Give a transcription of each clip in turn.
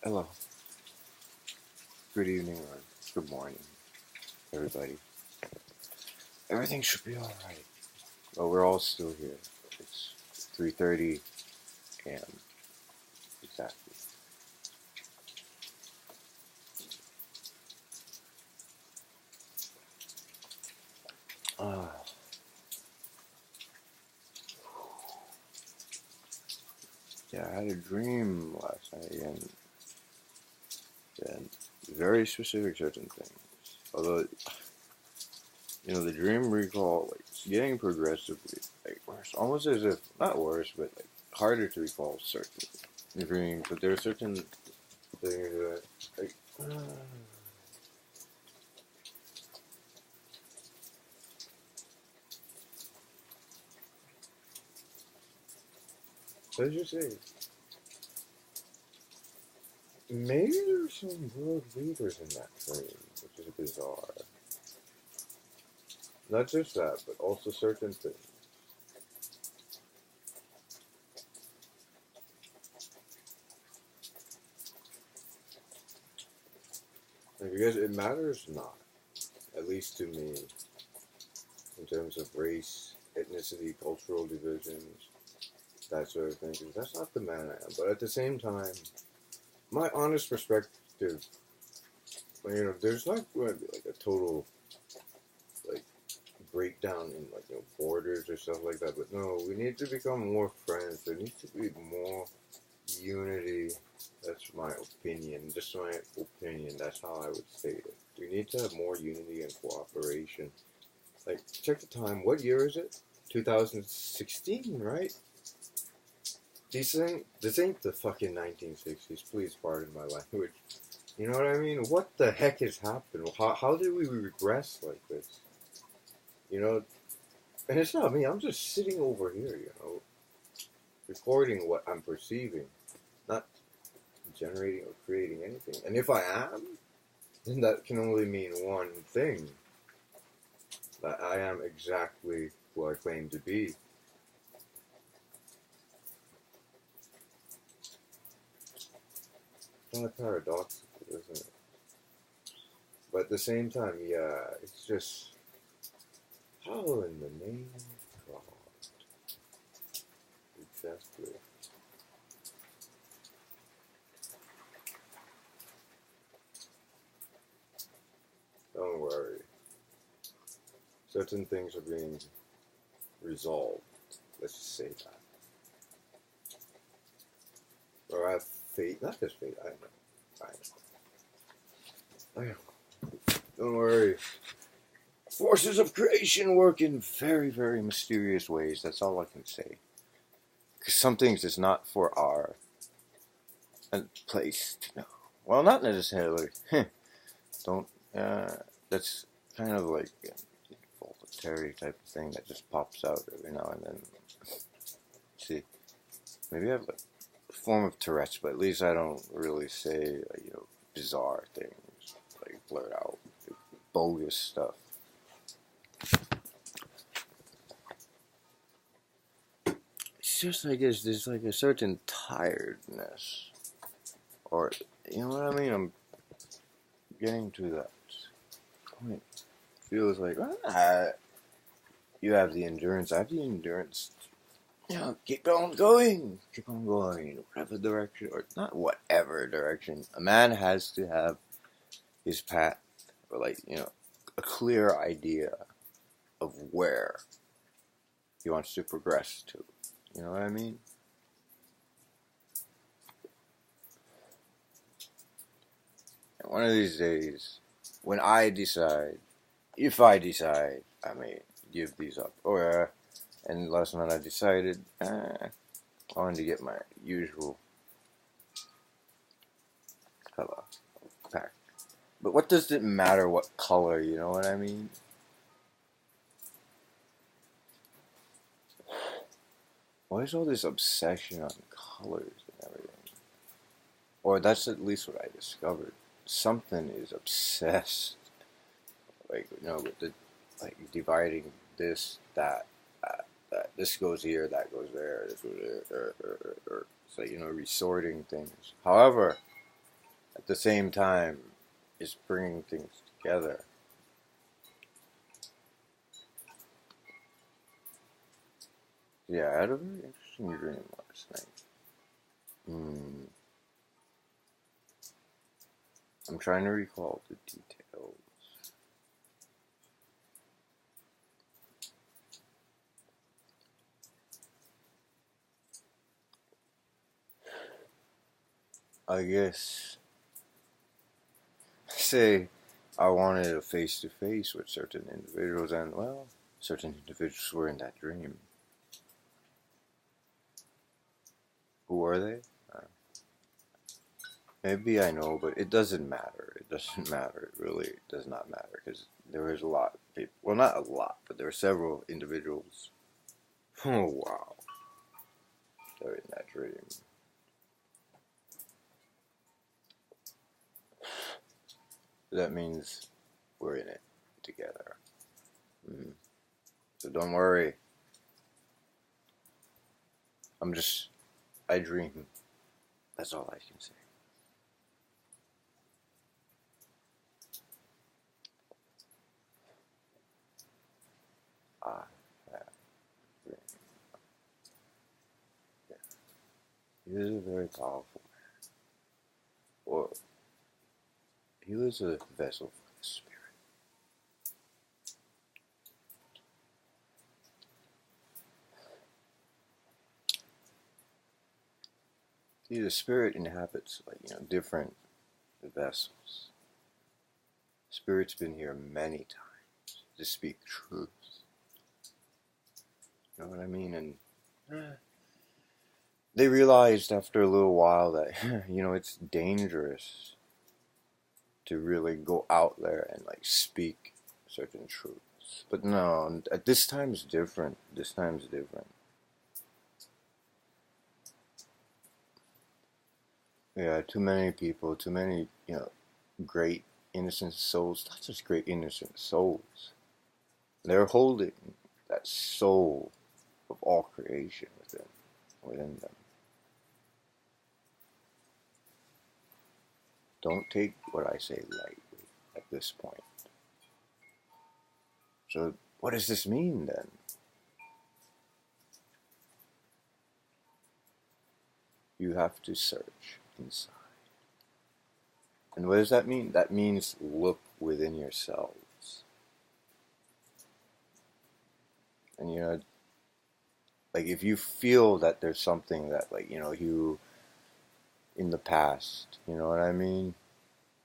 Hello, good evening, or good morning, everybody. Everything should be alright. Well, we're all still here. It's 3:30 a.m. exactly. Ah, yeah, I had a dream last night, and very specific certain things. Although, the dream recall, like, it's getting progressively, like, worse. Almost as if, not worse, but, like, harder to recall certain dreams. But there are certain things that, like, let's just say, maybe there's some world leaders in that dream, which is bizarre. Not just that, but also certain things. Like, because it matters not, at least to me, in terms of race, ethnicity, cultural divisions, that sort of thing. Because that's not the man I am. But at the same time, my honest perspective, there's not going to be like a total like breakdown in like borders or stuff like that. But no, we need to become more friends. There needs to be more unity. That's my opinion. Just my opinion. That's how I would state it. We need to have more unity and cooperation. Like, check the time. What year is it? 2016, right? This ain't the fucking 1960s. Please pardon my language. You know what I mean? What the heck has happened? How did we regress like this? You know, and it's not me. I'm just sitting over here, recording what I'm perceiving, not generating or creating anything. And if I am, then that can only mean one thing: that I am exactly who I claim to be. Kind of paradoxical, isn't it? But at the same time, yeah, it's just how in the name of God, exactly. Don't worry. Certain things are being resolved. Let's just say that. Or I have faith, not just faith. I know. Don't worry. Forces of creation work in very, very mysterious ways. That's all I can say. Because some things is not for our place to know. Well, not necessarily. Don't. That's kind of like a voluntary type of thing that just pops out every now and then. See, maybe I have like a form of Tourette's, but at least I don't really say bizarre things, like blurt out bogus stuff. It's just like there's like a certain tiredness, or you know what I mean. I'm getting to that point. Feels like you have the endurance. I have the endurance. Keep on going. Keep on going. Whatever direction, or not whatever direction. A man has to have his path, or a clear idea of where he wants to progress to. You know what I mean? And one of these days, when I decide, if I decide, I may give these up. Oh yeah. And last night I decided, I wanted to get my usual color pack. But what does it matter what color, you know what I mean? Why is all this obsession on colors and everything? Or that's at least what I discovered. Something is obsessed, with the dividing this, that, that. This goes here, that goes there, this goes there. It's like resorting things. However, at the same time is bringing things together. Yeah, I had a very interesting dream last night. I'm trying to recall the details. I guess, say, I wanted a face-to-face with certain individuals, and, well, certain individuals were in that dream. Who are they? Maybe I know, but it doesn't matter. It doesn't matter. It really does not matter, because there was a lot of people. Well, not a lot, but there were several individuals. Oh, wow. They're in that dream. That means we're in it together. So don't worry. I dream. That's all I can say. I have dream. Yeah. He was a very powerful man. Or he was a vessel for the spirit. See, the spirit inhabits different vessels. Spirit's been here many times to speak truth. You know what I mean? And they realized after a little while that it's dangerous to really go out there and speak certain truths. But no, at this time's different. This time's different. Yeah, too many people, too many great innocent souls, not just great innocent souls. They're holding that soul of all creation within them. Don't take what I say lightly at this point. So what does this mean then? You have to search inside. And what does that mean? That means look within yourselves. And if you feel that there's something that you in the past, you know what I mean?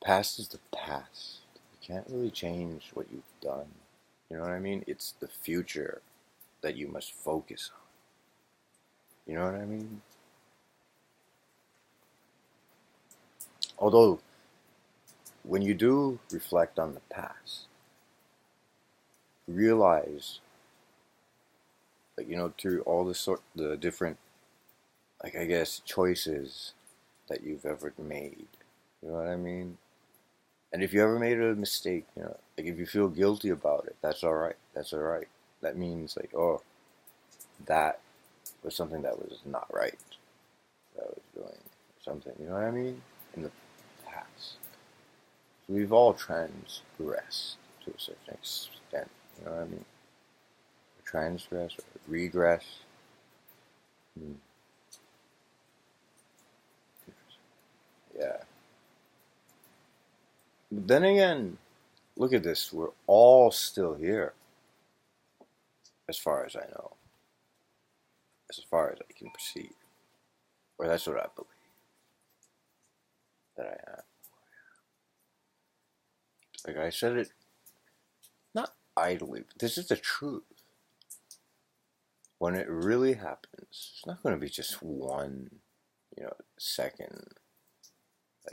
Past is the past. You can't really change what you've done. You know what I mean? It's the future that you must focus on. You know what I mean? Although, when you do reflect on the past, realize through all the different, I guess, choices that you've ever made. You know what I mean? And if you ever made a mistake, if you feel guilty about it, that's all right. That's all right. That means oh, that was something that was not right. That I was doing something. You know what I mean? In the past, so we've all transgressed to a certain extent. You know what I mean? Transgress or regress. Yeah. But then again, look at this. We're all still here. As far as I know. As far as I can perceive. Or that's what I believe. That I am. Like I said it, not idly, but this is the truth. When it really happens, it's not going to be just one, second.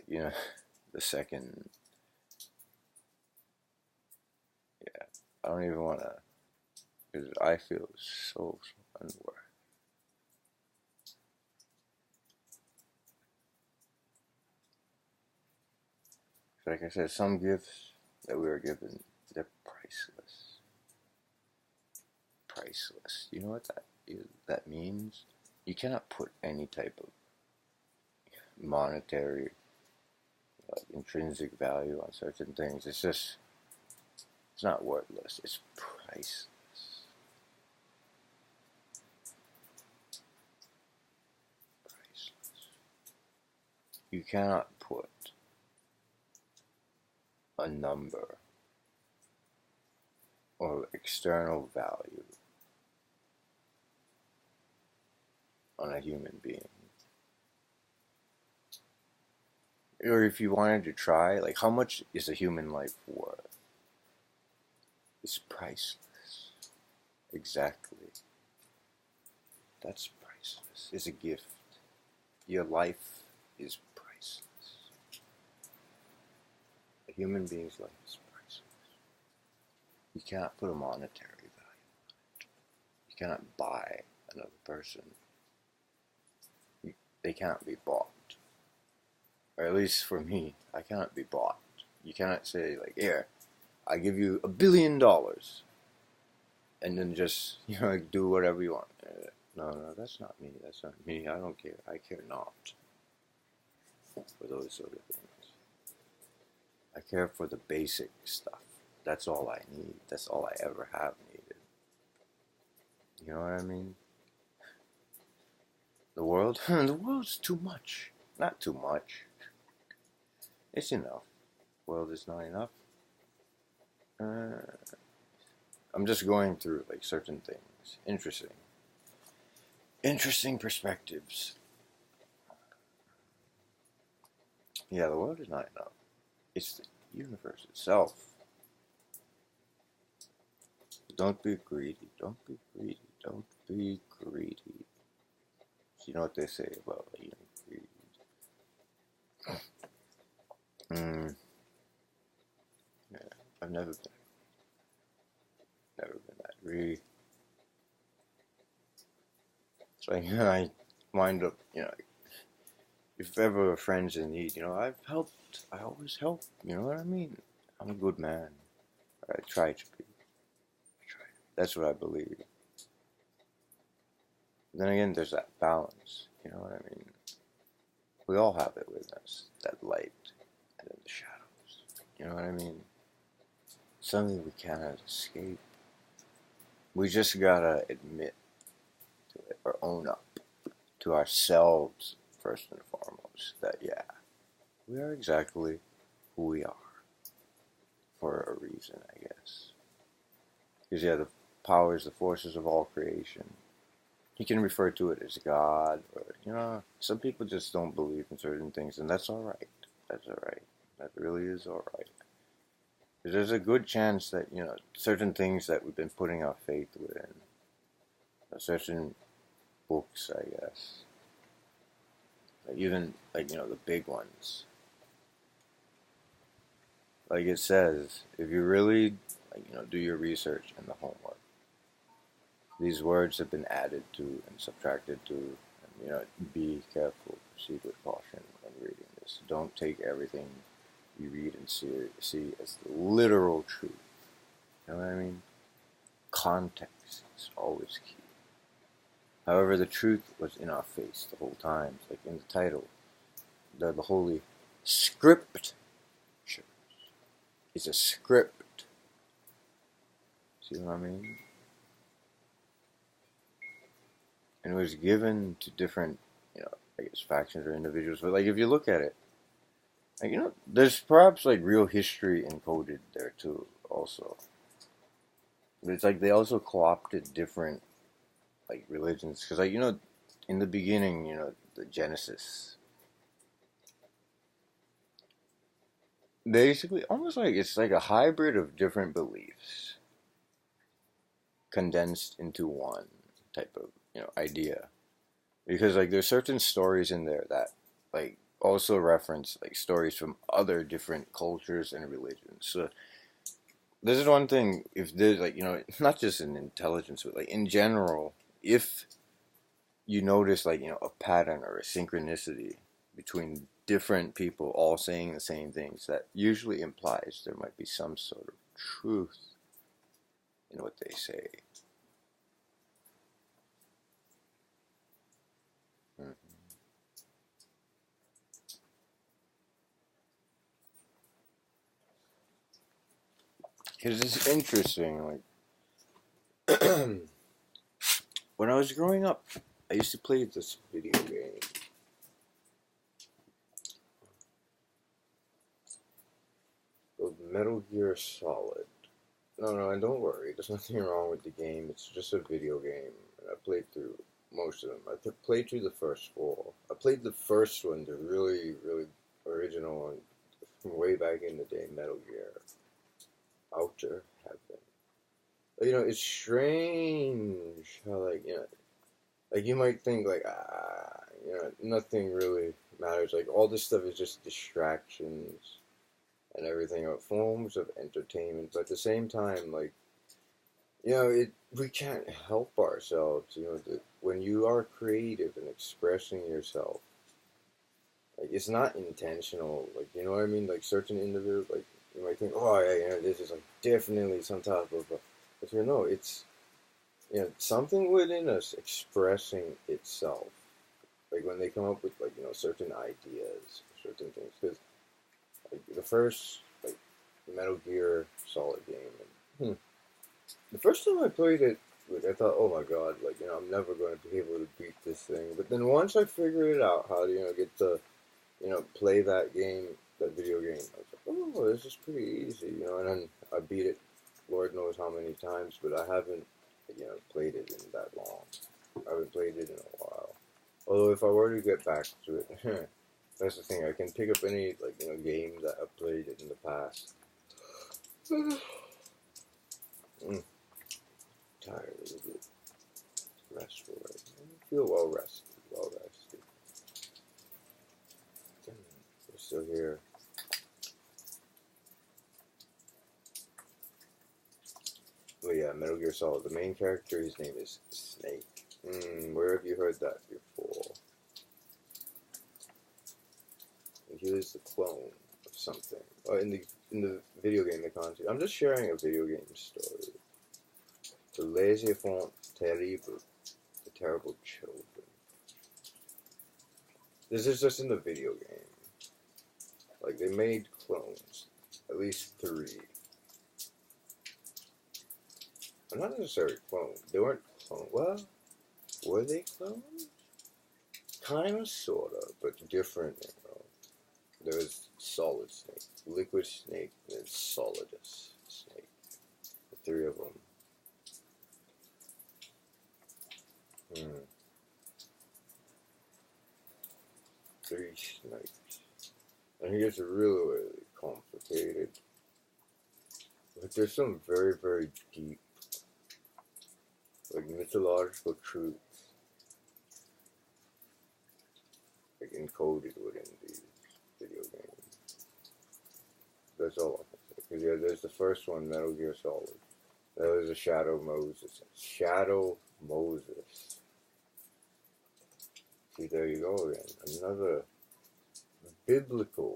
The second. Yeah, I don't even want to, because I feel so unworthy. Like I said, some gifts that we are given, they're priceless. Priceless. You know what that means? You cannot put any type of monetary, like intrinsic value on certain things. It's just, it's not worthless. It's priceless. Priceless. You cannot put a number or external value on a human being. Or if you wanted to try, like, how much is a human life worth? It's priceless. Exactly. That's priceless. It's a gift. Your life is priceless. A human being's life is priceless. You cannot put a monetary value on it. You cannot buy another person. They can't be bought. Or at least for me, I cannot be bought. You cannot say, like, here, I give you $1 billion, and then just, like, do whatever you want. No, that's not me. That's not me. I don't care. I care not for those sort of things. I care for the basic stuff. That's all I need. That's all I ever have needed. You know what I mean? The world? The world's too much. Not too much. It's enough. The world is not enough. I'm just going through, like, certain things. Interesting perspectives. Yeah, the world is not enough. It's the universe itself. Don't be greedy. Don't be greedy. Don't be greedy. You know what they say about, like, greed. Yeah, I've never been that greedy. So I wind up, if ever a friend's in need, I've helped. I always help. You know what I mean? I'm a good man. I try to be. That's what I believe. But then again, there's that balance. You know what I mean? We all have it with us. That light and then the shadows. You know what I mean? Something we cannot escape. We just gotta admit to it or own up to ourselves first and foremost that, yeah, we are exactly who we are for a reason, I guess. Because, yeah, the powers, the forces of all creation, you can refer to it as God, or, some people just don't believe in certain things, and that's alright. That's alright. That really is alright. Because there's a good chance that, certain things that we've been putting our faith within, certain books, I guess, like even, like, the big ones. Like it says, if you really, like, do your research and the homework, these words have been added to and subtracted to, and, be careful, proceed with caution when reading this. Don't take everything you read and see as the literal truth. You know what I mean? Context is always key. However, the truth was in our face the whole time. Like in the title, the Holy Scriptures. It's a script. See what I mean? And it was given to different, I guess, factions or individuals. But, like, if you look at it, like, there's perhaps, like, real history encoded there, too, also. But it's like they also co-opted different, like, religions. Because, like, in the beginning, the Genesis, basically, almost like it's like a hybrid of different beliefs condensed into one type of, idea. Because, like, there's certain stories in there that, like, also reference, like, stories from other different cultures and religions. So, this is one thing, if there's, like, not just in intelligence, but, like, in general, if you notice, like, a pattern or a synchronicity between different people all saying the same things, that usually implies there might be some sort of truth in what they say. Because it's interesting. Like, when I was growing up, I used to play this video game. Called Metal Gear Solid. No, and don't worry. There's nothing wrong with the game. It's just a video game. And I played through most of them. I played through the first four. I played the first one, the really, really original one, from way back in the day, Metal Gear. Outer Heaven. You know, it's strange how, like, you know, like you might think, like, you know, nothing really matters. Like, all this stuff is just distractions and everything, forms of entertainment. But at the same time, like, you know, we can't help ourselves. You know, when you are creative and expressing yourself, like, it's not intentional. Like, you know what I mean? Like, certain individuals, like, you might think, oh, yeah, you know, this is like definitely some type of, but you know, it's, you know, something within us expressing itself. Like when they come up with, like, you know, certain ideas, certain things. Because like the first, like, Metal Gear Solid game, and, the first time I played it, like, I thought, oh my god, like, you know, I'm never going to be able to beat this thing. But then once I figured it out how to, you know, get to, you know, play that game, that video game, I was like, oh, this is pretty easy, you know, and then I beat it, Lord knows how many times, but I haven't, you know, played it in that long. I haven't played it in a while. Although if I were to get back to it, that's the thing, I can pick up any, like, you know, game that I played in the past. Tired, a little bit restful right now. I feel well rested, We're still here. But yeah, Metal Gear Solid. The main character, his name is Snake. Where have you heard that before? And he was the clone of something. Oh, in the video game, the concept. I'm just sharing a video game story. The Les Enfants Terribles, the terrible children. This is just in the video game. Like, they made clones. At least 3. But not necessarily clones. They weren't clones. Well, were they clones? Kinda, sorta, but different, you know. There was Solid Snake, Liquid Snake, and then Solidus Snake. The 3 of them. 3 snakes. And here's really, really complicated. But there's some very, very deep, like, mythological truths, like, encoded within these video games. That's all I can say. Because, yeah, there's the first one, Metal Gear Solid. That was a Shadow Moses. Shadow Moses. See, there you go again. Another biblical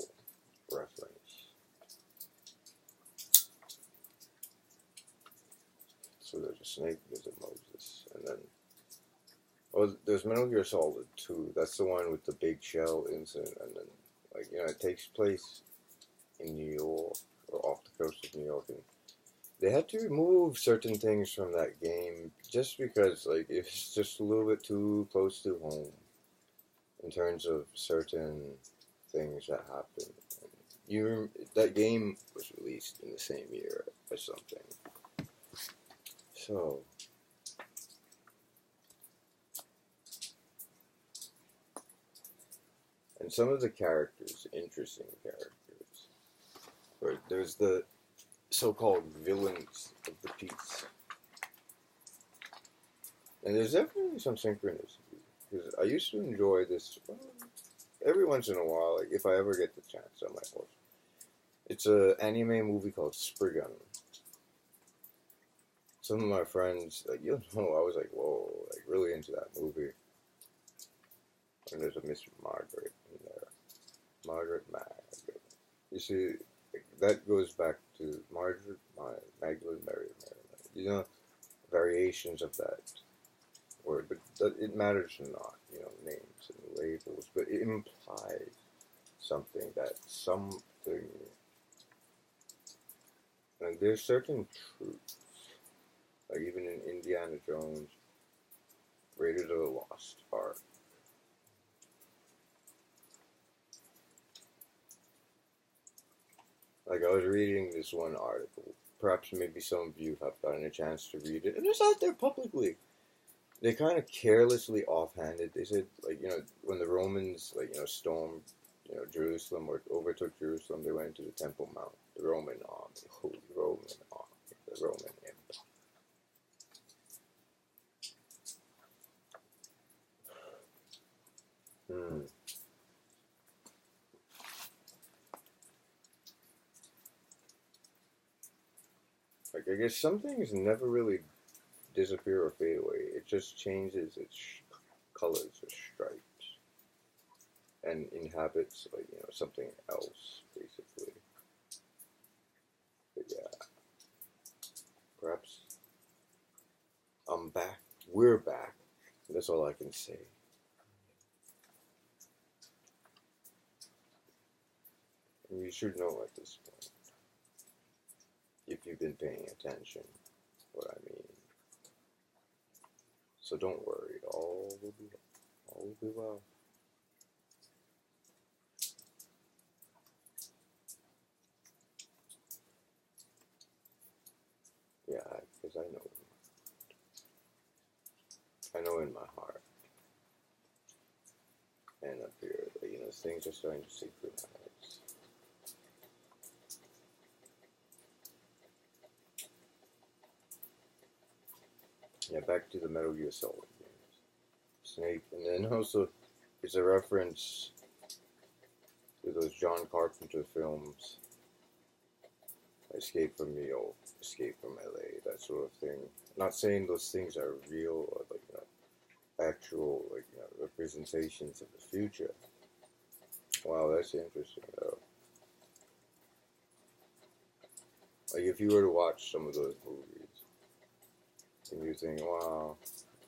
reference. So there's a snake, there's a Moses, and then, oh, there's Metal Gear Solid 2. That's the one with the big shell incident, and then, like, you know, it takes place in New York, or off the coast of New York, and they had to remove certain things from that game just because, like, it's just a little bit too close to home in terms of certain things that happened. And that game was released in the same year as something. So, and some of the characters, interesting characters, where there's the so-called villains of the piece. And there's definitely some synchronicity, because I used to enjoy this, well, every once in a while, like, if I ever get the chance, I might watch it. It's an anime movie called Spriggan. Some of my friends, like, you know, I was like, whoa, like, really into that movie. And there's a Miss Margaret in there. Margaret. You see, that goes back to Margaret, Magdalene, Mary. You know, variations of that word, but it matters not, you know, names and labels, but it implies something, that something Like there's certain truths, like even in Indiana Jones, Raiders of the Lost Ark. Like I was reading this one article. Perhaps maybe some of you have gotten a chance to read it, and it's out there publicly. They kind of carelessly offhanded. They said like when the Romans stormed Jerusalem or overtook Jerusalem, they went to the Temple Mount. The Roman army, Holy Roman army, the Roman Empire. Hmm. Like I guess some things never really disappear or fade away. It just changes its colors or stripes and inhabits something else basically. But yeah, perhaps I'm back. We're back. That's all I can say. And you should know at this point, if you've been paying attention, what I mean. So don't worry, all will be well. Yeah, because I know in my heart, and up here, that, things are starting to synchronize. Yeah, back to the Metal Gear Solid games. Snake, and then also, it's a reference to those John Carpenter films, Escape from New York, Escape from LA, that sort of thing. Not saying those things are real or actual representations of the future. Wow, that's interesting though. Like if you were to watch some of those movies and you think, wow,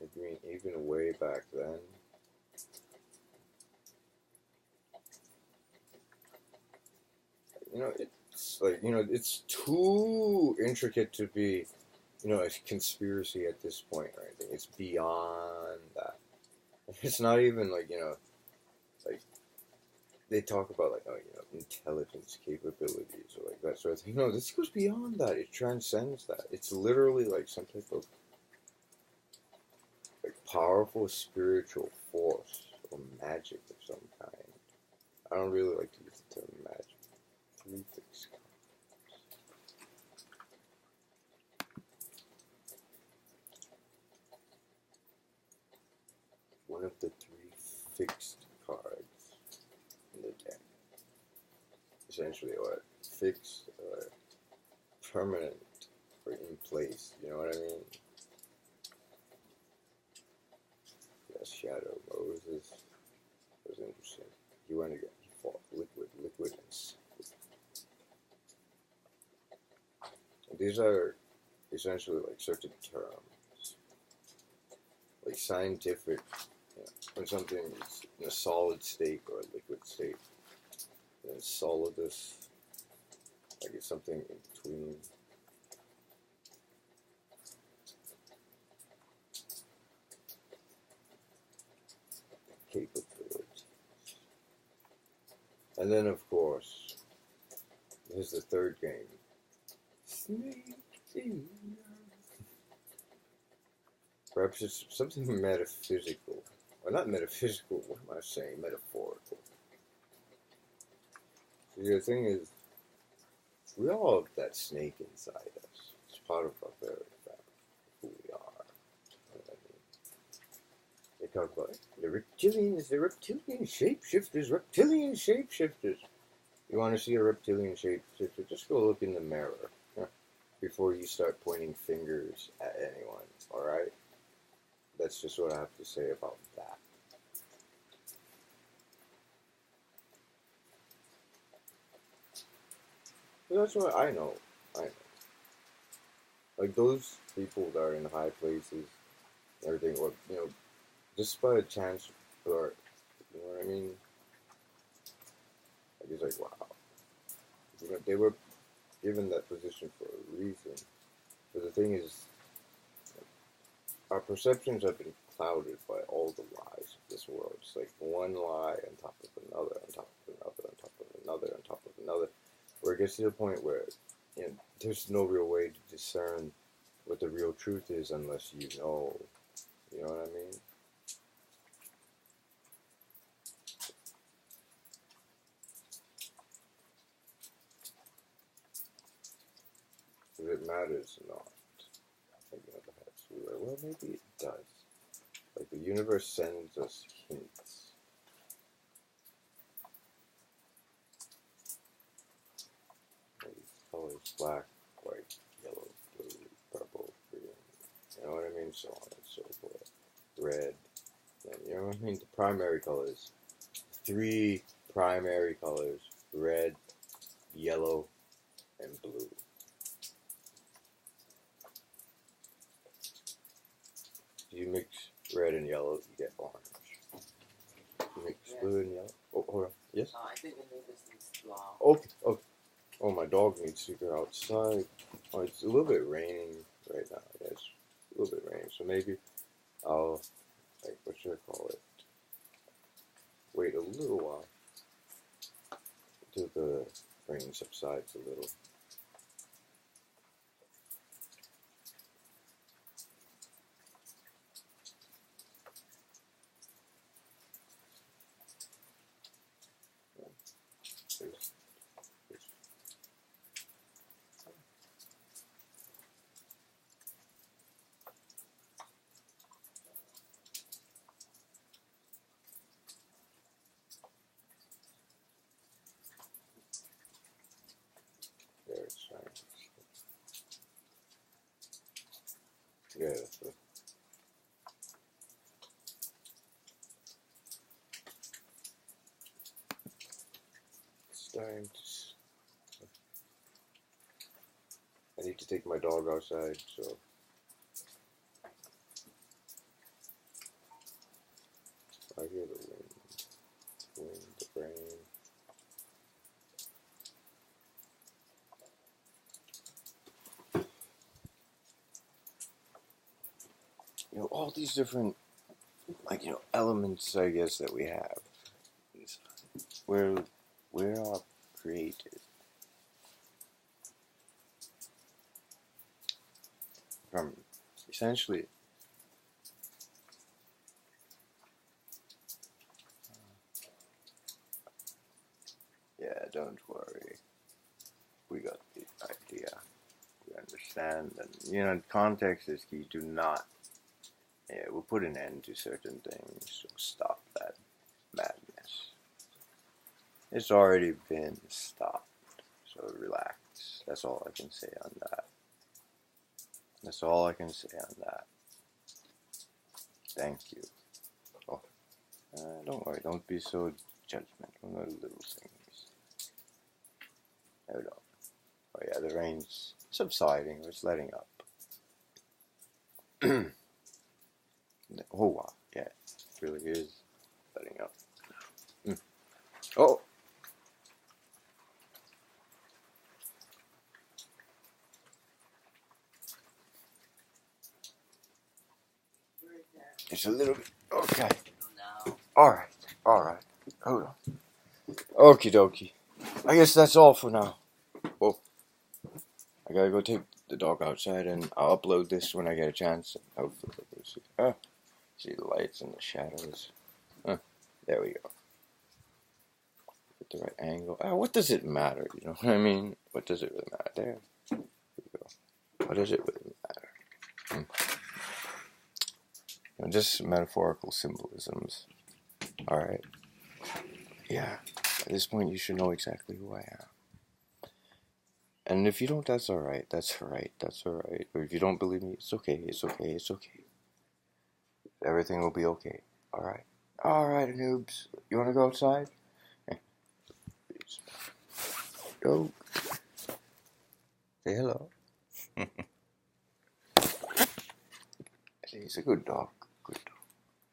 I mean even way back then. It's it's too intricate to be, a conspiracy at this point or anything. It's beyond that. It's not even like they talk about intelligence capabilities or like that sort of thing. No, this goes beyond that. It transcends that. It's literally like some type of like powerful spiritual force or magic of some kind. I don't really like to use the term magic. Three fixed cards. One of the three fixed cards in the deck. Essentially, what fixed or permanent or in place. You know what I mean? Yes, Shadow Moses was interesting. He went again. He fought liquid, and these are essentially like certain terms, like scientific. When something is in a solid state or a liquid state, then solidus, like it's something in between. Capability. And then, of course, here's the third game. Snake Eater. Perhaps it's something metaphysical. Or not metaphysical, what am I saying? Metaphorical. See, the thing is, we all have that snake inside us. It's part of our very fabric, who we are. You know what I mean? They talk about the reptilians, the reptilian shapeshifters. You want to see a reptilian shapeshifter? Just go look in the mirror before you start pointing fingers at anyone, alright? That's just what I have to say about that. But that's what I know. Like those people that are in high places, everything, or just by a chance, or you know what I mean? Like it's like wow, they were given that position for a reason. But the thing is, our perceptions have been clouded by all the lies of this world. It's like one lie on top of another, on top of another, on top of another, on top of another, where it gets to the point where there's no real way to discern what the real truth is unless you know. You know what I mean? If it matters or not. Thinking of the head. So we're like, well, maybe it does. Like the universe sends us hints. Like these colors: black, white, yellow, blue, purple, green. You know what I mean? So on and so forth. Red. And you know what I mean? The primary colors. 3 primary colors: red, yellow, and blue. If you mix red and yellow, you get orange. You mix blue and yellow. Oh, hold on. Yes? I think the neighbors needs flour. Okay, okay. Oh, my dog needs to go outside. Oh, it's a little bit raining right now. Yeah, it's a little bit raining. So maybe I'll, like, what should I call it? Wait a little while until the rain subsides a little. There it's shining. Yeah, that's right. It's time to. I need to take my dog outside, so. I hear the wind, the rain. You know, all these different, like, you know, elements, I guess, that we have. Where are created from, essentially. Yeah, don't worry. We got the idea. We understand. And, you know, context is key. Do not. Yeah, we'll put an end to certain things. So stop that madness. It's already been stopped. So relax. That's all I can say on that. That's all I can say on that. Thank you. Oh, don't worry. Don't be so judgmental on the little things. There we go. Oh yeah, the rain's subsiding. It's letting up. Oh wow, yeah, it really is letting up. Oh! It's a little bit. Okay. Alright, alright. Hold on. Okie dokie. I guess that's all for now. Well, I gotta go take the dog outside and I'll upload this when I get a chance. Hopefully we'll see. See the lights and the shadows. There we go. Get the right angle. What does it matter? You know what I mean? What does it really matter? There we go. What does it really matter? You know, just metaphorical symbolisms. Alright. Yeah. At this point, you should know exactly who I am. And if you don't, that's alright. That's alright. That's alright. Or if you don't believe me, it's okay. It's okay. It's okay. Everything will be okay. Alright. Alright, noobs. You want to go outside? Go. Say hello. He's a good dog. Good dog.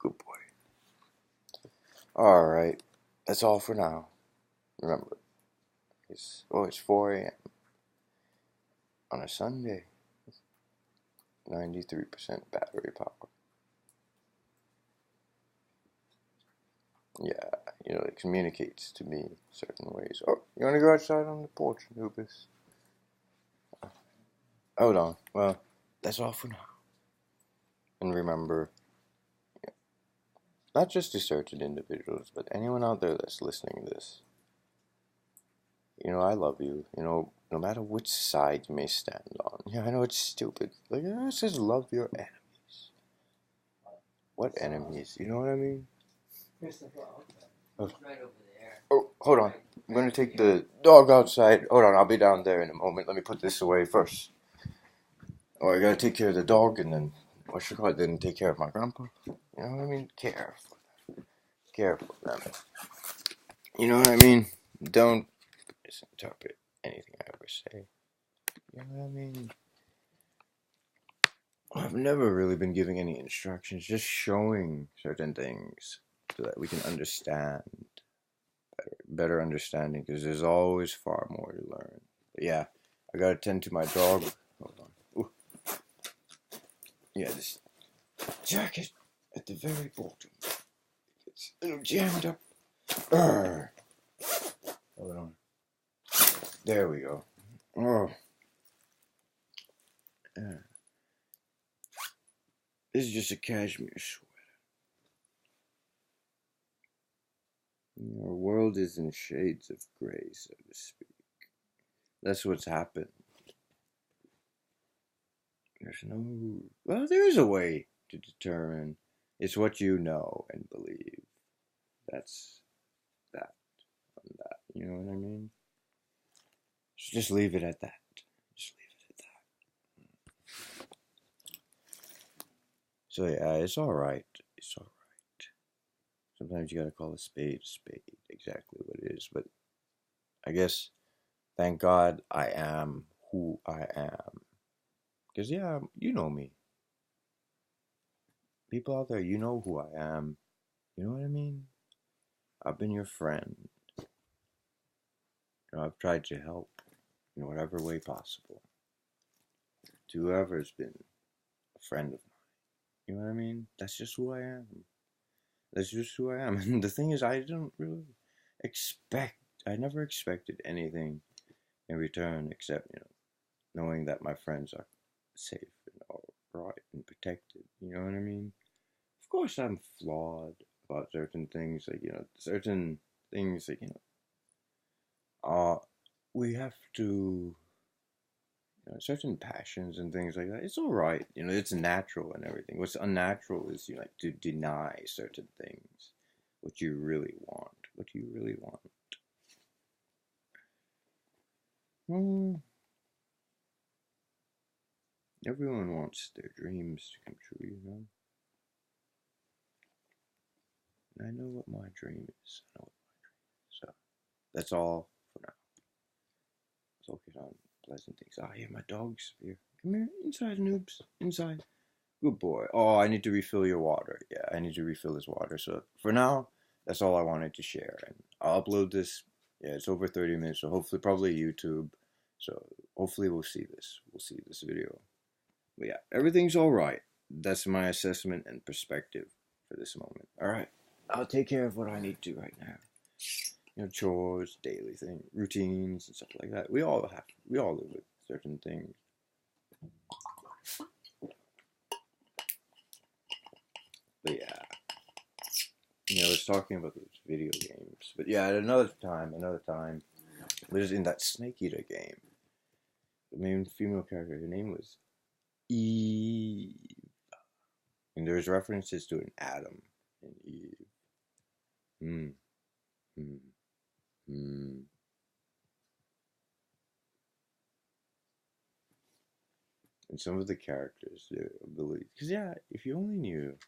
Good boy. Alright. That's all for now. Remember. It's 4 a.m. on a Sunday. 93% battery power. Yeah, it communicates to me certain ways. Oh, you want to go outside on the porch, Anubis? Hold on. Well, that's all for now. And remember, not just to certain individuals, but anyone out there that's listening to this, I love you. No matter which side you may stand on. Yeah, I know it's stupid. Like, it says love your enemies. What enemies? You know what I mean? Oh. Right over there. Oh, hold on. I'm going to take the dog outside. Hold on, I'll be down there in a moment. Let me put this away first. Oh, I got to take care of the dog and then, then take care of my grandpa. You know what I mean? Care for them. You know what I mean? Don't misinterpret anything I ever say. You know what I mean? I've never really been giving any instructions, just showing certain things so that we can understand, better understanding, because there's always far more to learn. But yeah, I gotta tend to my dog. Hold on. Ooh. Yeah, this jacket at the very bottom. It's a little jammed up. Hold on. There we go. Oh. Yeah. This is just a cashmere sweater. Our world is in shades of gray, so to speak. That's what's happened. There is a way to determine. It's what you know and believe. That's that on that. You know what I mean? Just leave it at that. So yeah, it's alright. Sometimes you gotta call a spade exactly what it is. But I guess, thank God I am who I am. Because yeah, you know me. People out there, you know who I am. You know what I mean? I've been your friend. I've tried to help in whatever way possible to whoever's been a friend of mine. You know what I mean? That's just who I am. And the thing is, I never expected anything in return except, knowing that my friends are safe and all right and protected. You know what I mean? Of course, I'm flawed about certain things, like, certain things, like, we have to, certain passions and things like that. It's all right, it's natural and everything. What's unnatural is, like, to deny certain things, what you really want. What do you really want? Everyone wants their dreams to come true, And I know what my dream is. So that's all for now. Let's focus on pleasant things. Ah, yeah, my dog's here. Come here, inside, noobs. Inside. Good boy. Oh, I need to refill your water. Yeah, I need to refill his water. So for now, that's all I wanted to share. And I'll upload this. Yeah, it's over 30 minutes. So hopefully, probably YouTube. So hopefully we'll see this. We'll see this video. But yeah, everything's all right. That's my assessment and perspective for this moment. All right. I'll take care of what I need to right now. Chores, daily things, routines, and stuff like that. We all live with certain things. But yeah, I was talking about those video games. But yeah, at another time, we was in that Snake Eater game. The main female character, her name was Eve. And there's references to an Adam and Eve. And some of the characters, their abilities. Because yeah, if you only knew,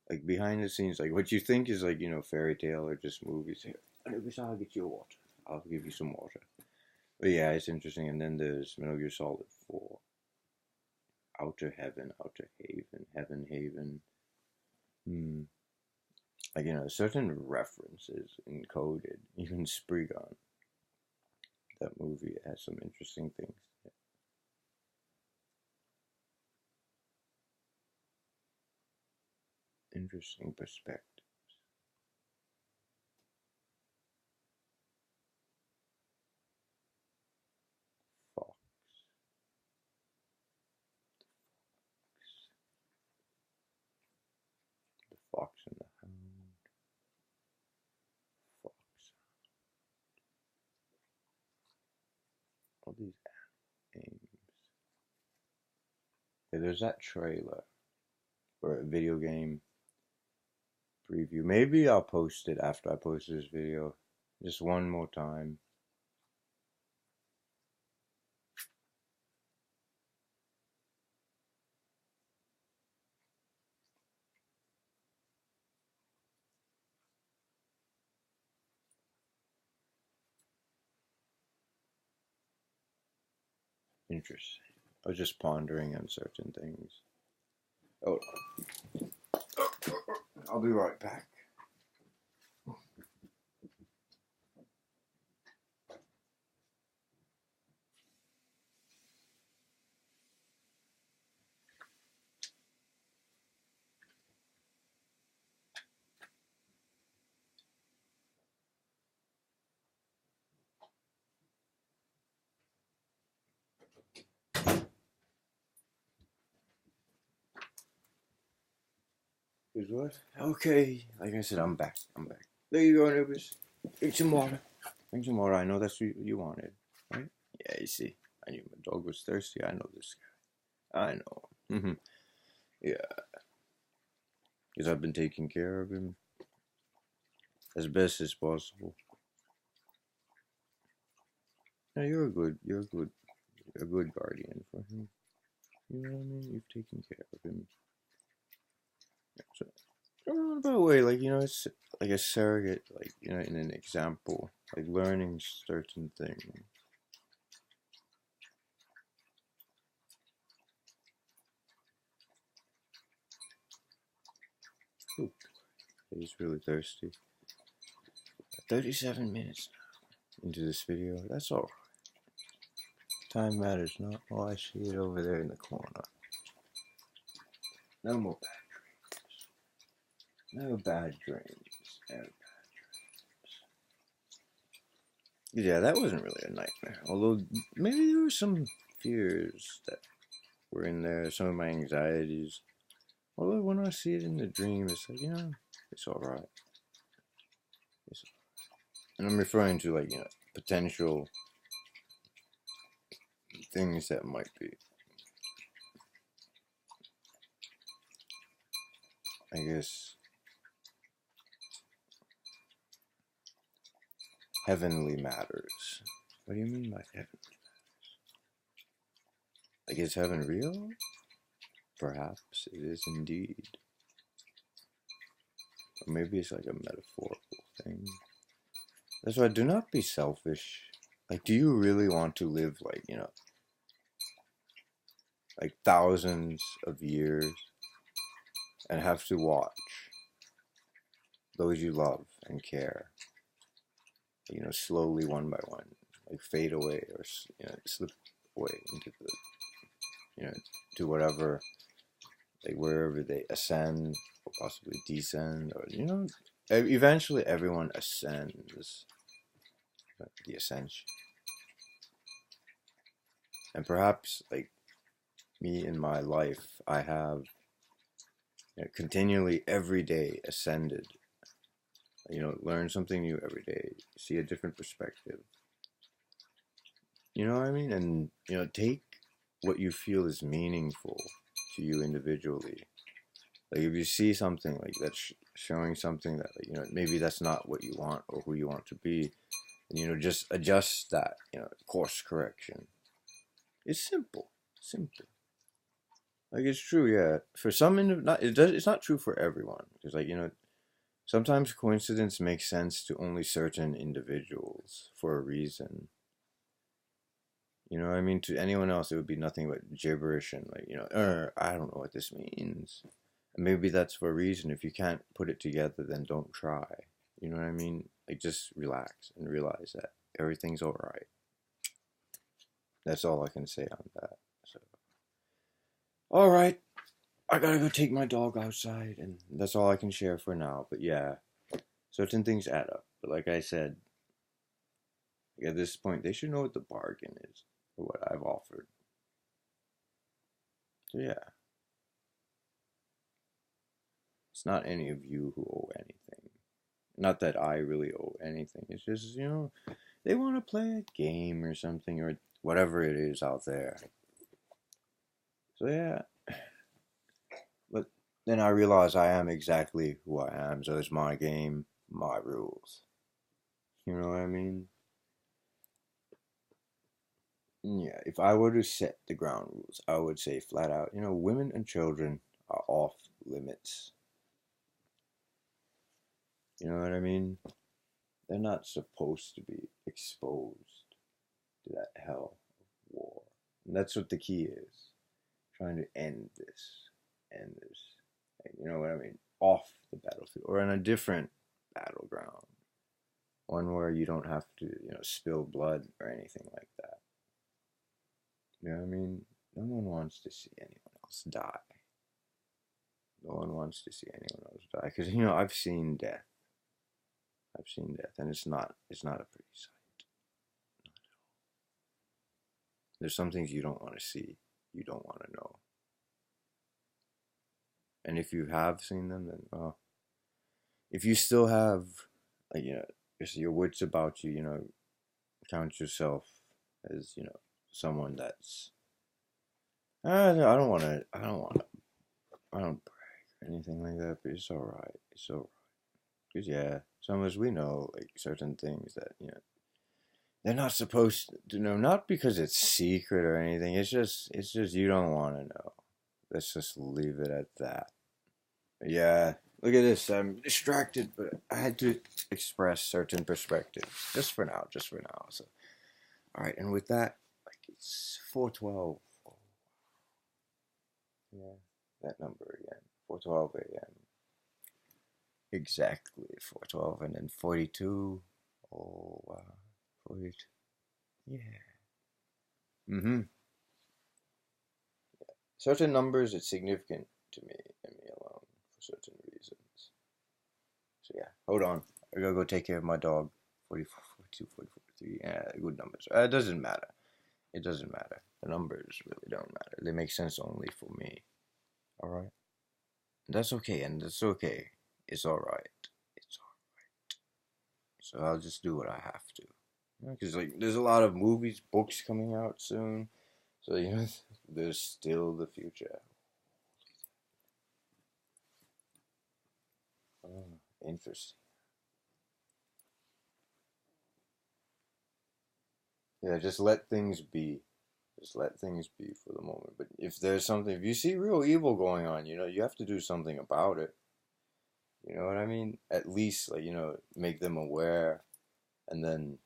like, behind the scenes, like, what you think is, like, fairy tale or just movies. Here, I'll get you water. I'll give you some water. But yeah, it's interesting. And then there's Metal Gear Solid 4. Outer Heaven, Outer Haven, Heaven Haven. Like, certain references encoded. Even Spriggan. That movie has some interesting things. Interesting perspective. Fox. The fox and the hound. Fox. All these names. Yeah, there's that trailer for a video game preview. Maybe I'll post it after I post this video. Just one more time. Interesting. I was just pondering on certain things. Hold on. I'll be right back. Is what? Okay, like I said, I'm back. There you go, Anubis. Drink some water. I know that's what you wanted, right? Yeah, you see, I knew my dog was thirsty. I know this guy. I know. Yeah, because I've been taking care of him as best as possible. No, you're a good guardian for him. You know what I mean? You've taken care of him. So, by the way, like, it's like a surrogate, like, in an example, like learning certain things. Ooh, he's really thirsty. 37 minutes into this video. That's all right. Time matters not. Oh, I see it over there in the corner. No more bad dreams. No bad dreams. Yeah, that wasn't really a nightmare. Although maybe there were some fears that were in there, some of my anxieties. Although when I see it in the dream, it's like, it's alright. And I'm referring to, like, potential things that might be, I guess, heavenly matters. What do you mean by heavenly matters? Like, is heaven real? Perhaps it is indeed. Or maybe it's like a metaphorical thing. That's why, do not be selfish. Like, do you really want to live, like, like thousands of years and have to watch those you love and care, slowly one by one, like fade away or, slip away into the, to whatever, like wherever they ascend or possibly descend, or, eventually everyone ascends, the ascension. And perhaps, like, me in my life, I have continually every day ascended. Learn something new every day, see a different perspective. You know what I mean? And, take what you feel is meaningful to you individually. Like, if you see something like that's showing something that, like, maybe that's not what you want or who you want to be, and, just adjust that, course correction. It's simple. Like, it's true, yeah. For some, it's not true for everyone. Because, like, sometimes coincidence makes sense to only certain individuals for a reason. You know what I mean? To anyone else, it would be nothing but gibberish and, like, I don't know what this means. And maybe that's for a reason. If you can't put it together, then don't try. You know what I mean? Like, just relax and realize that everything's alright. That's all I can say on that. So, alright. I gotta go take my dog outside, and that's all I can share for now. But yeah, certain things add up. But like I said, at this point, they should know what the bargain is for what I've offered. So yeah, it's not any of you who owe anything. Not that I really owe anything. It's just, they want to play a game or something or whatever it is out there. So yeah. But then I realize I am exactly who I am. So it's my game, my rules. You know what I mean? Yeah, if I were to set the ground rules, I would say flat out, women and children are off limits. You know what I mean? They're not supposed to be exposed to that hell of war. And that's what the key is. Trying to end this. You know what I mean? Off the battlefield or in a different battleground. One where you don't have to, spill blood or anything like that. You know what I mean? No one wants to see anyone else die. No one wants to see anyone else die. Because, I've seen death. And it's not a pretty sight. There's some things you don't want to see. You don't want to know. And if you have seen them, then, well, if you still have, like, your wits about you, count yourself as, someone that's, I don't brag or anything like that, but it's alright. Because, yeah, some of us, we know, like, certain things that, they're not supposed to know, not because it's secret or anything, it's just you don't want to know. Let's just leave it at that. But yeah, look at this, I'm distracted, but I had to express certain perspectives, just for now, so. Alright, and with that, like, it's 4:12. Yeah, that number again, 4:12 a.m. Exactly, 4:12, and then 42. Oh, wow. 42. Yeah. Mm-hmm. Certain numbers, it's significant to me and me alone for certain reasons. So yeah, hold on. I gotta go take care of my dog. 44, 42, 44, 43. Yeah, good numbers. It doesn't matter. It doesn't matter. The numbers really don't matter. They make sense only for me. Alright? That's okay, and that's okay. It's alright. It's alright. So I'll just do what I have to. Because, like, there's a lot of movies, books coming out soon. So, there's still the future. Oh, interesting. Yeah, just let things be. Just let things be for the moment. But if you see real evil going on, you have to do something about it. You know what I mean? At least, like, make them aware and then,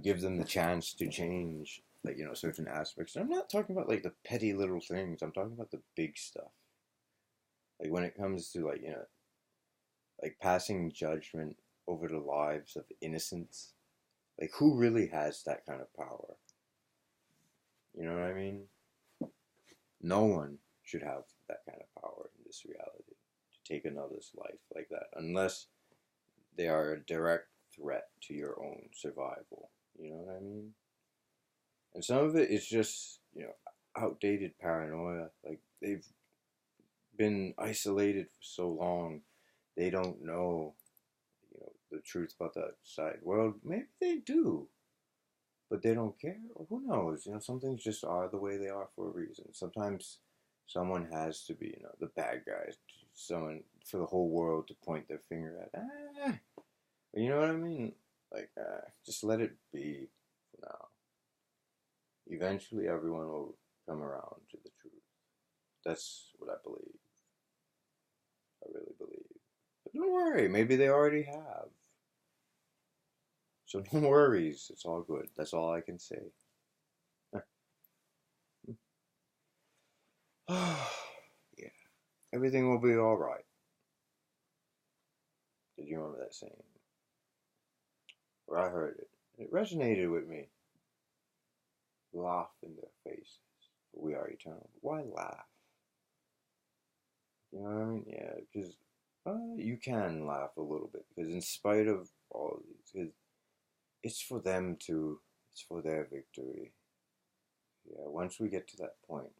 give them the chance to change, like, certain aspects. And I'm not talking about, like, the petty little things. I'm talking about the big stuff. Like, when it comes to, like, like, passing judgment over the lives of innocents. Like, who really has that kind of power? You know what I mean? No one should have that kind of power in this reality to take another's life like that, unless they are a direct threat to your own survival. You know what I mean? And some of it is just, outdated paranoia. Like, they've been isolated for so long, they don't know, the truth about the outside world. Maybe they do, but they don't care. Or who knows? Some things just are the way they are for a reason. Sometimes someone has to be, the bad guy, someone for the whole world to point their finger at. You know what I mean? Like, just let it be for now. Eventually, everyone will come around to the truth. That's what I believe. I really believe. But don't worry, maybe they already have. So no worries, it's all good. That's all I can say. Yeah, everything will be alright. Did you remember that saying? Or I heard it. It resonated with me. Laugh in their faces, for we are eternal. Why laugh? You know what I mean? Yeah, because you can laugh a little bit because in spite of all of these, 'cause it's for them to, it's for their victory. Yeah, once we get to that point,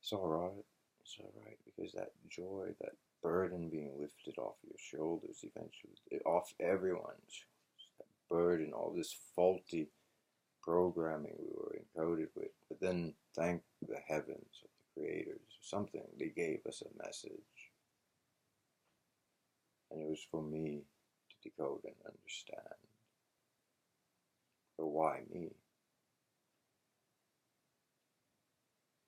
it's all right. It's all right because that joy, that burden being lifted off your shoulders eventually, off everyone's shoulders, that burden, all this faulty programming we were encoded with. But then, thank the heavens, the creators, or something, they gave us a message. And it was for me to decode and understand. But why me?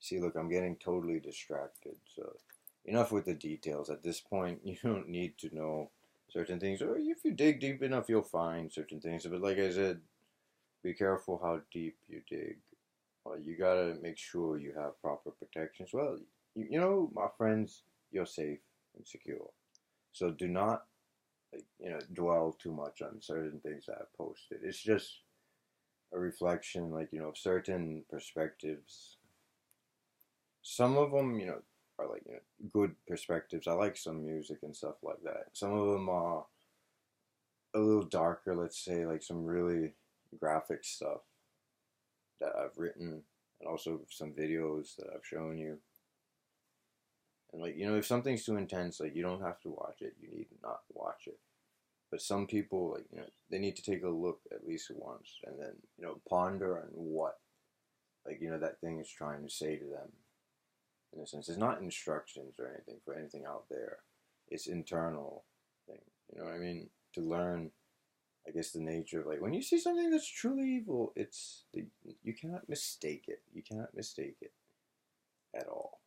See, look, I'm getting totally distracted, so enough with the details. At this point, you don't need to know certain things, or if you dig deep enough, you'll find certain things. But like I said, be careful how deep you dig. You gotta make sure you have proper protections. Well, you know, my friends, you're safe and secure. So do not, like, dwell too much on certain things that I've posted. It's just a reflection, like, of certain perspectives. Some of them, are like, good perspectives. I like some music and stuff like that. Some of them are a little darker, let's say, like some really graphic stuff that I've written, and also some videos that I've shown you. And like, if something's too intense, like, you don't have to watch it. You need to not watch it. But some people, like, they need to take a look at least once and then, ponder on what, like, that thing is trying to say to them. In a sense, it's not instructions or anything for anything out there. It's internal thing. You know what I mean? To learn, I guess, the nature of, like, when you see something that's truly evil, you cannot mistake it. You cannot mistake it at all.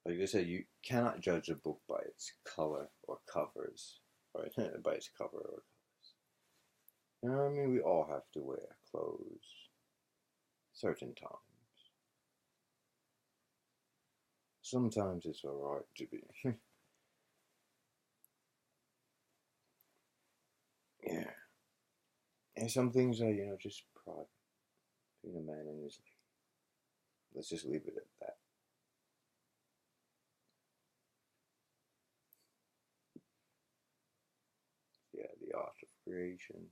Like I said, you cannot judge a book by its color or covers, or by its cover or colors. You know what I mean? We all have to wear clothes certain times. Sometimes it's alright to be. Yeah. And some things are, just pride. Being a man in his league. Let's just leave it at that. Yeah, the art of creation.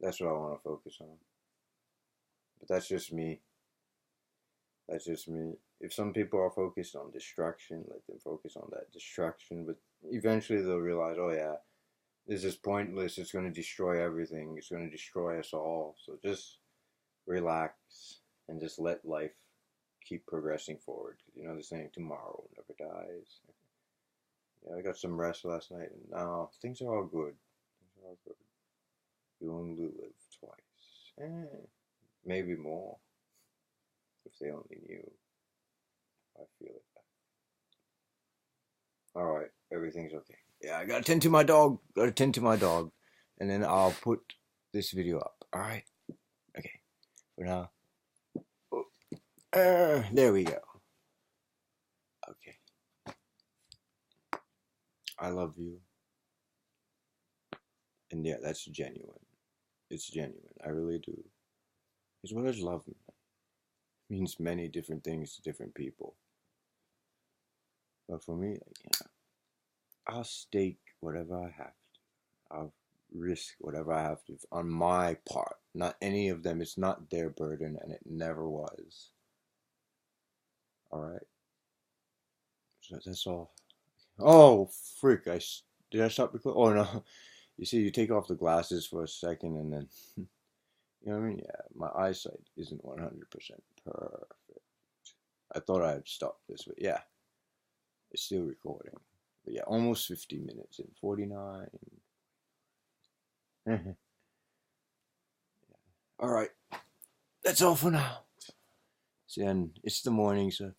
That's what I want to focus on. But that's just me. That's just me. If some people are focused on destruction, let them focus on that destruction. But eventually they'll realize, oh yeah, this is pointless. It's going to destroy everything. It's going to destroy us all. So just relax and just let life keep progressing forward. Because the saying, tomorrow never dies. Yeah, I got some rest last night, and now things are all good. Things are all good. You only live twice. Maybe more. If they only knew. I feel it. Alright, everything's okay. Yeah, I gotta tend to my dog. And then I'll put this video up. Alright? Okay. For now. There we go. Okay. I love you. And yeah, that's genuine. It's genuine. I really do. Because what does love mean? It means many different things to different people. But for me, I'll stake whatever I have to. I'll risk whatever I have to on my part. Not any of them. It's not their burden, and it never was. Alright? So that's all. Oh, frick. Did I stop recording? Oh, no. You see, you take off the glasses for a second, and then... You know what I mean? Yeah, my eyesight isn't 100% perfect. I thought I had stopped this, but yeah. It's still recording. But yeah, almost 50 minutes in. 49. Yeah. Alright. That's all for now. So then, it's the morning, so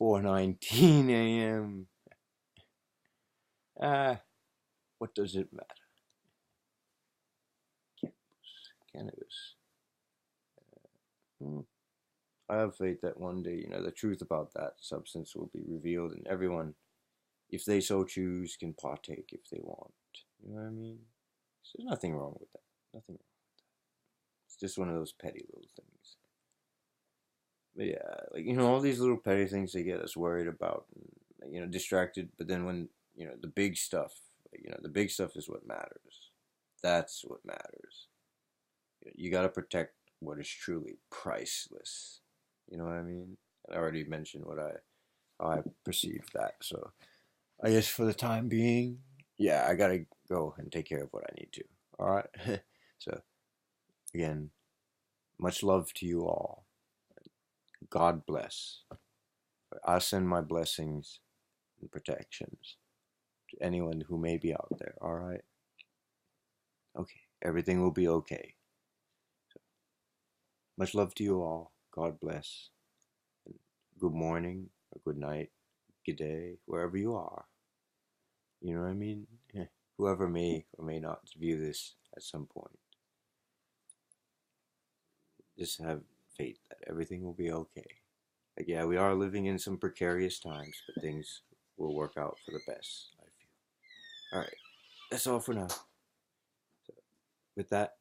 4:19 a.m. What does it matter? Cannabis. I have faith that one day, the truth about that substance will be revealed, and everyone, if they so choose, can partake if they want. You know what I mean? So there's nothing wrong with that. Nothing wrong with that. It's just one of those petty little things. yeah, like, you know, all these little petty things they get us worried about, and, you know, distracted. But then when, you know, the big stuff, you know, the big stuff is what matters. That's what matters. You got to protect what is truly priceless. You know what I mean? I already mentioned how I perceive that. So I guess for the time being, yeah, I gotta go and take care of what I need to. All right. So again, much love to you all. God bless. I send my blessings and protections to anyone who may be out there. All right. Okay. Everything will be okay. So, much love to you all. God bless. And good morning or good night, good day, wherever you are. You know what I mean? Whoever may or may not view this at some point. Just have faith that everything will be okay. Like, yeah, we are living in some precarious times, but things will work out for the best, I feel. Alright, that's all for now. So, with that,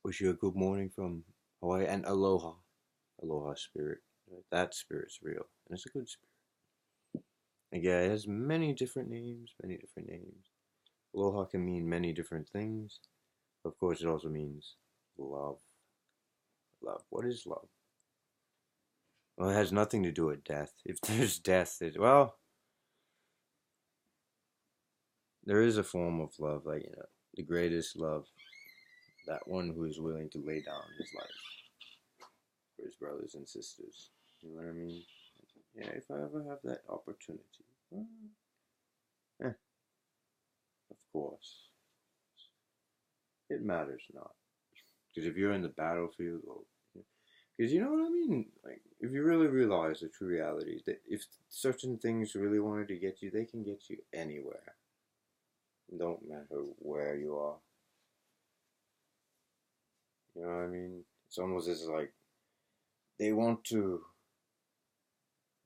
wish you a good morning from Hawaii, and aloha. Aloha spirit. That spirit's real, and it's a good spirit. And yeah, it has many different names, many different names. Aloha can mean many different things. Of course, it also means love. Love. What is love? Well, it has nothing to do with death. If there's death, well, there is a form of love, like, you know, the greatest love, that one who is willing to lay down his life for his brothers and sisters. You know what I mean? Yeah, if I ever have that opportunity, well, of course, it matters not. Because if you're in the battlefield, well, because you know what I mean? Like, if you really realize the true reality, that if certain things really wanted to get you, they can get you anywhere. It don't matter where you are. You know what I mean? It's almost as like they want to,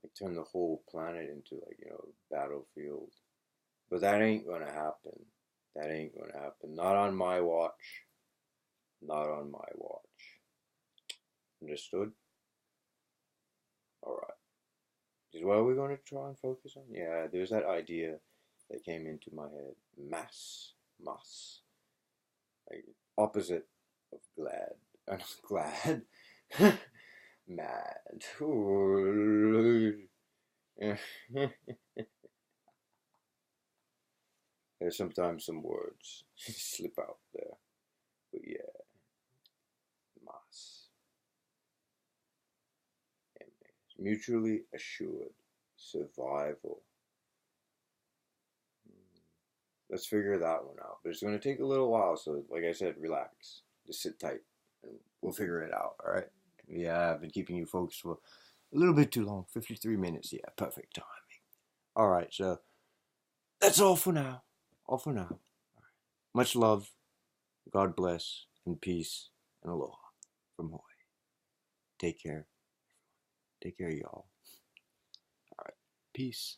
like, turn the whole planet into, like, you know, a battlefield. But that ain't gonna happen. That ain't gonna happen. Not on my watch. Not on my watch. Understood? Alright. Is what we're going to try and focus on? Yeah, there's that idea that came into my head. Mass. Like, opposite of glad. Not glad. Mad. There's sometimes some words slip out there. But yeah. Mass. Mutually assured survival. Let's figure that one out. But it's going to take a little while, so like I said, relax. Just sit tight, and we'll figure it out, all right? Yeah, I've been keeping you folks for a little bit too long. 53 minutes, yeah, perfect timing. All right, so that's all for now. All for now. All right. Much love, God bless, and peace, and aloha from Hawaii. Take care. Take care, y'all. All right, peace.